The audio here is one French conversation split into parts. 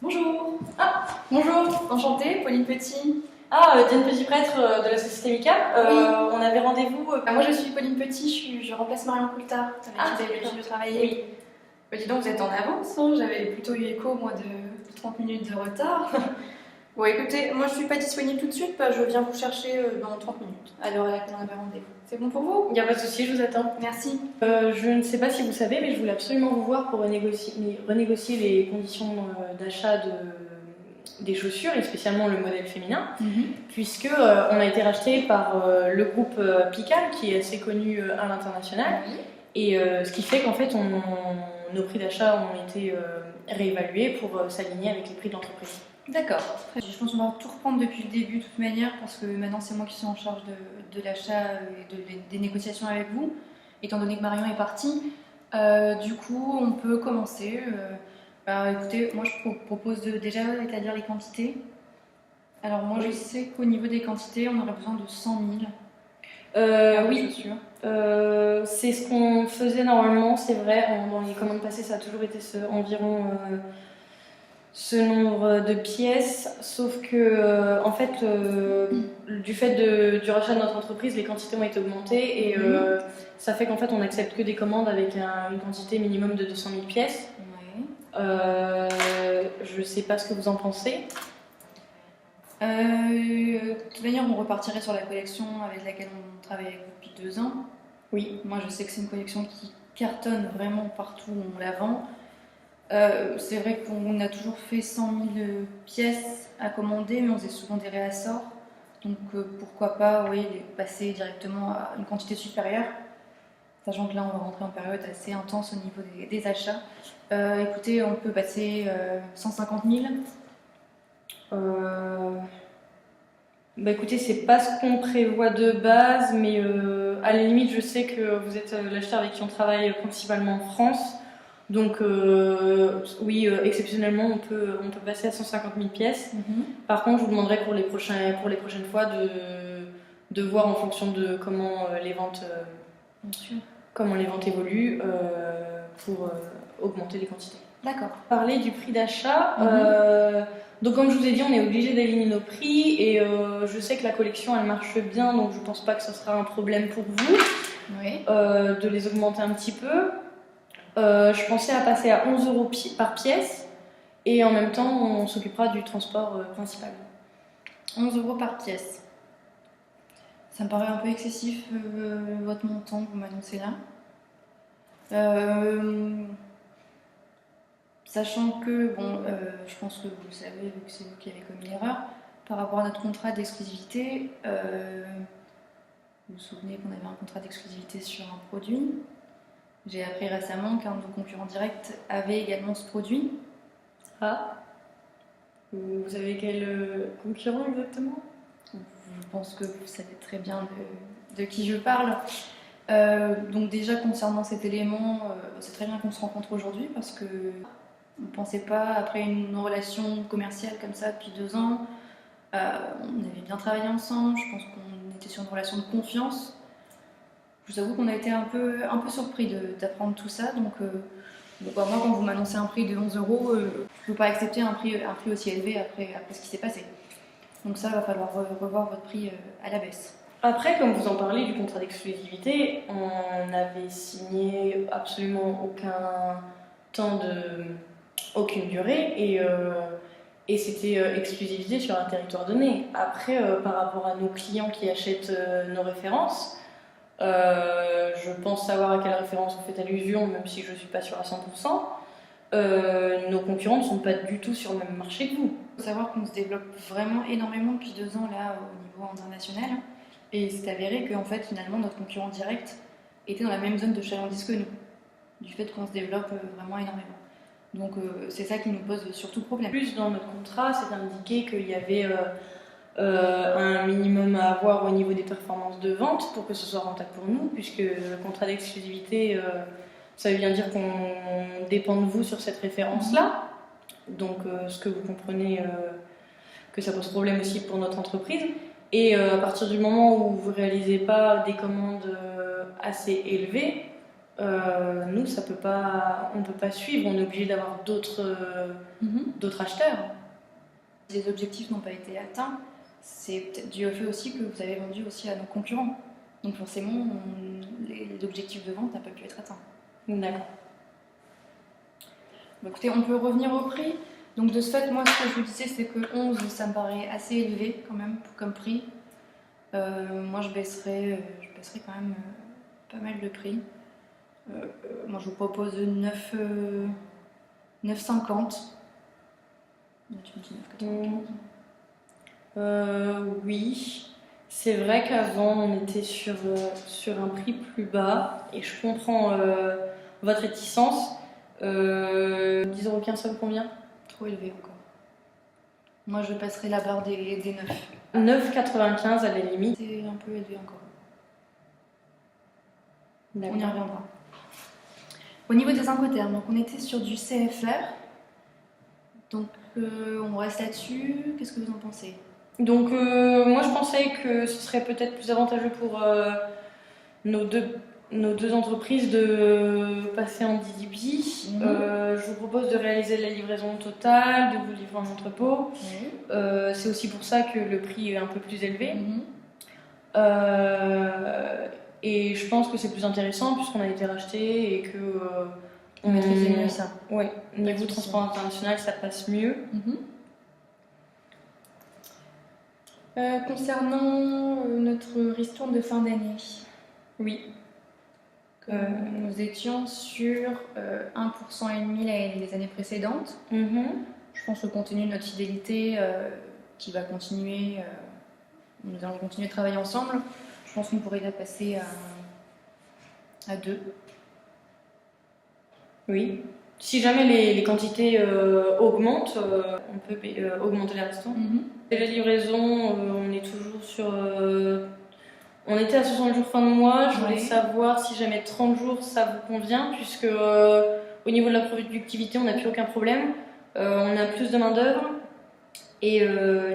Bonjour. Ah, bonjour, enchantée, Pauline Petit. Diane Petit-Prêtre de la Société Mika. Oui. On avait rendez-vous. Moi je suis Pauline Petit, je remplace Marion Coulthard, avec qui vous avez l'habitude de travailler. Oui. Bah, dis donc, vous êtes en avance, hein. J'avais plutôt eu écho, moi, de 30 minutes de retard. Bon, écoutez, moi je suis pas disponible tout de suite, je viens vous chercher dans 30 minutes, à l'heure à laquelle on avait rendez-vous. C'est bon pour vous? Il n'y a pas de souci, je vous attends. Merci. Je ne sais pas si vous savez, mais je voulais absolument vous voir pour renégocier les conditions d'achat des chaussures, et spécialement le modèle féminin, puisque on a été racheté par le groupe Pical, qui est assez connu à l'international, et ce qui fait qu'en fait nos prix d'achat ont été réévalués pour s'aligner avec les prix de l'entreprise. D'accord. Je pense qu'on va tout reprendre depuis le début de toute manière, parce que maintenant c'est moi qui suis en charge de l'achat et des négociations avec vous, étant donné que Marion est partie. Du coup, on peut commencer. Écoutez, moi je propose déjà établir les quantités. Alors moi je sais qu'au niveau des quantités, on aurait besoin de 100 000. Oui, c'est ce qu'on faisait normalement, c'est vrai. Dans les commandes passées, ça a toujours été environ ce nombre de pièces, sauf que en fait, du fait du rachat de notre entreprise, les quantités ont été augmentées et ça fait qu'en fait on n'accepte que des commandes avec une quantité minimum de 200 000 pièces. Je sais pas ce que vous en pensez. De toute manière, on repartirait sur la collection avec laquelle on travaille avec vous depuis 2 ans. Oui. Moi, je sais que c'est une collection qui cartonne vraiment partout où on la vend. C'est vrai qu'on a toujours fait 100 000 pièces à commander, mais on faisait souvent des réassorts. Donc pourquoi pas passer directement à une quantité supérieure, sachant que là on va rentrer en période assez intense au niveau des achats. Écoutez, on peut passer 150 000. Écoutez, c'est pas ce qu'on prévoit de base, mais à la limite, je sais que vous êtes l'acheteur avec qui on travaille principalement en France. Donc oui, exceptionnellement, on peut passer à 150 000 pièces. Par contre, je vous demanderai pour les prochaines fois de voir en fonction de comment les ventes évoluent pour augmenter les quantités. D'accord. Parler du prix d'achat. Donc comme je vous ai dit, on est obligé d'aligner nos prix et je sais que la collection elle marche bien, donc je pense pas que ce sera un problème pour vous de les augmenter un petit peu. Je pensais à passer à 11 € par pièce et en même temps on s'occupera du transport principal. 11 € par pièce. Ça me paraît un peu excessif votre montant que vous m'annoncez là. Sachant que, je pense que vous le savez, vu que c'est vous qui avez commis l'erreur, par rapport à notre contrat d'exclusivité, vous vous souvenez qu'on avait un contrat d'exclusivité sur un produit. J'ai appris récemment qu'un de vos concurrents directs avait également ce produit. Ah, vous avez quel concurrent exactement? Je pense que vous savez très bien de qui je parle. Donc déjà concernant cet élément, c'est très bien qu'on se rencontre aujourd'hui parce que on ne pensait pas, après une relation commerciale comme ça depuis 2 ans, on avait bien travaillé ensemble, je pense qu'on était sur une relation de confiance. Je vous avoue qu'on a été un peu surpris d'apprendre tout ça, donc moi quand vous m'annoncez un prix de 11 €, je ne peux pas accepter un prix aussi élevé après ce qui s'est passé. Donc ça, il va falloir revoir votre prix à la baisse. Après, comme vous en parlez du contrat d'exclusivité, on n'avait signé absolument aucun temps aucune durée et c'était exclusivité sur un territoire donné. Après, par rapport à nos clients qui achètent nos références, je pense savoir à quelle référence vous faites allusion, même si je ne suis pas sûre à 100%. Nos concurrents ne sont pas du tout sur le même marché que vous. Il faut savoir qu'on se développe vraiment énormément depuis 2 ans là au niveau international. Et c'est avéré qu'en fait, finalement, notre concurrent direct était dans la même zone de chalandise que nous, du fait qu'on se développe vraiment énormément. Donc c'est ça qui nous pose surtout problème. Plus dans notre contrat, c'est indiqué qu'il y avait un minimum à avoir au niveau des performances de vente pour que ce soit rentable pour nous, puisque le contrat d'exclusivité, ça veut bien dire qu'on dépend de vous sur cette référence-là. Donc ce que vous comprenez que ça pose problème aussi pour notre entreprise. Et à partir du moment où vous ne réalisez pas des commandes assez élevées, nous, on peut pas suivre, on est obligé d'avoir d'autres acheteurs. Les objectifs n'ont pas été atteints, c'est peut-être dû au fait aussi que vous avez vendu aussi à nos concurrents. Donc forcément, les objectifs de vente n'ont pas pu être atteints. D'accord. Bon, écoutez, on peut revenir au prix. Donc de ce fait, moi, ce que je vous disais, c'est que 11, ça me paraît assez élevé quand même comme prix. Moi, je baisserais quand même pas mal de prix. Moi, je vous propose 9,50. Tu me dis 9,95. Oui, c'est vrai qu'avant on était sur un prix plus bas et je comprends votre réticence. 10,15 €, ça vous convient? Trop élevé encore. Moi, je passerai la barre des 9. 9,95 à la limite. C'est un peu élevé encore. On y D'accord. reviendra. Au niveau des incoterms, donc on était sur du CFR. Donc on reste là-dessus. Qu'est-ce que vous en pensez? Donc moi je pensais que ce serait peut-être plus avantageux pour nos deux entreprises de passer en DDP. Je vous propose de réaliser la livraison totale, de vous livrer en entrepôt. Oui. C'est aussi pour ça que le prix est un peu plus élevé. Et je pense que c'est plus intéressant puisqu'on a été racheté et que On maîtrise mieux ça. Oui, niveau de transport international, ça passe mieux. Concernant notre ristourne de fin d'année, Oui. nous étions sur 1,5% les années précédentes. Je pense que compte tenu de notre fidélité qui va continuer, nous allons continuer de travailler ensemble, je pense qu'on pourrait la passer à 2. Oui. Si jamais les quantités augmentent, on peut augmenter les restants. Et la livraison, on est toujours sur... on était à 60 jours fin de mois. Je voulais savoir si jamais 30 jours ça vous convient, puisque au niveau de la productivité, on n'a plus aucun problème. On a plus de main-d'œuvre. Et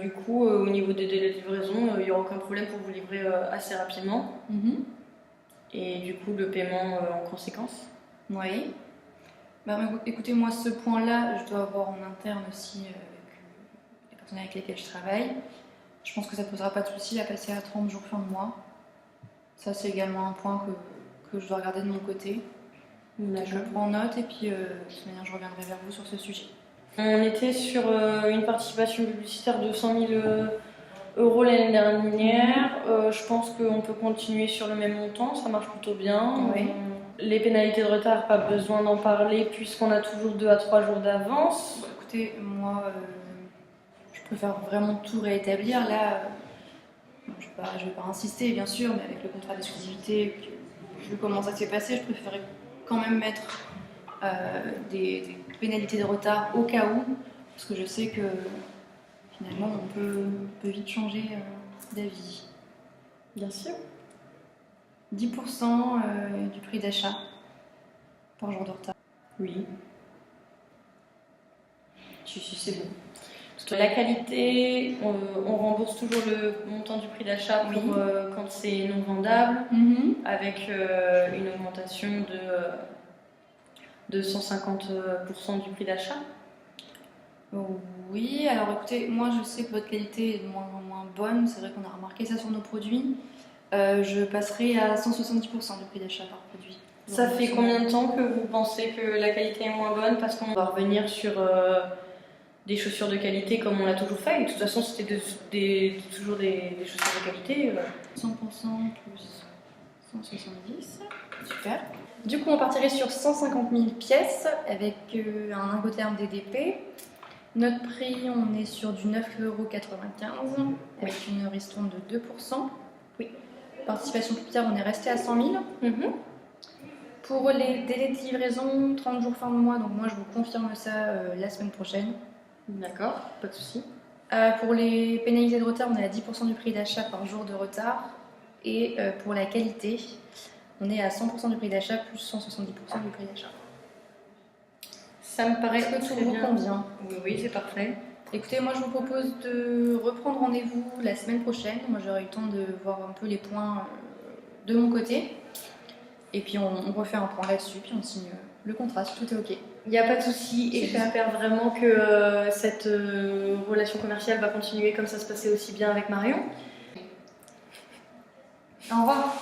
du coup, au niveau des délais de livraison, il n'y aura aucun problème pour vous livrer assez rapidement. Et du coup, le paiement en conséquence. Oui. Bah, écoutez, moi, ce point-là, je dois avoir en interne aussi avec les partenaires avec lesquels je travaille. Je pense que ça ne posera pas de souci à passer à 30 jours fin de mois. Ça, c'est également un point que je dois regarder de mon côté. Je prends note et puis de toute manière, je reviendrai vers vous sur ce sujet. On était sur une participation publicitaire de 100 000 € l'année dernière. Je pense qu'on peut continuer sur le même montant, ça marche plutôt bien. Oui. Les pénalités de retard, pas besoin d'en parler puisqu'on a toujours 2 à 3 jours d'avance. Bon, écoutez, moi, je préfère vraiment tout rétablir. Là, je vais pas insister, bien sûr, mais avec le contrat d'exclusivité, vu comment ça s'est passé, je préférais quand même mettre des pénalités de retard au cas où, parce que je sais que finalement, on peut vite changer d'avis. Bien sûr. 10% du prix d'achat par jour de retard. Oui. C'est bon. La qualité, on rembourse toujours le montant du prix d'achat pour quand c'est non vendable, avec une augmentation de 150% du prix d'achat. Oui, alors écoutez, moi je sais que votre qualité est de moins en moins bonne, c'est vrai qu'on a remarqué ça sur nos produits. Je passerai à 170% du prix d'achat par produit. Ça fait combien de temps que vous pensez que la qualité est moins bonne? Parce qu'on va revenir sur des chaussures de qualité comme on l'a toujours fait. Et de toute façon, c'était toujours des chaussures de qualité. 100% plus 170, super. Du coup, on partirait sur 150 000 pièces avec un Incoterm DDP. Notre prix, on est sur du 9,95 € avec une ristourne de 2%. Oui. Participation publicitaire, on est resté à 100 000. Pour les délais de livraison, 30 jours fin de mois, donc moi je vous confirme ça la semaine prochaine. D'accord, pas de souci. Pour les pénalités de retard, on est à 10% du prix d'achat par jour de retard. Et pour la qualité, on est à 100% du prix d'achat plus 170% du prix d'achat. Ça me paraît que tout vous convient. Oui, c'est parfait. Écoutez, moi je vous propose de reprendre rendez-vous la semaine prochaine. Moi j'aurai eu le temps de voir un peu les points de mon côté. Et puis on refait un point là-dessus, puis on signe le contrat, si tout est ok. Il n'y a pas de souci et Super. j'espère vraiment que cette relation commerciale va continuer comme ça se passait aussi bien avec Marion. Au revoir.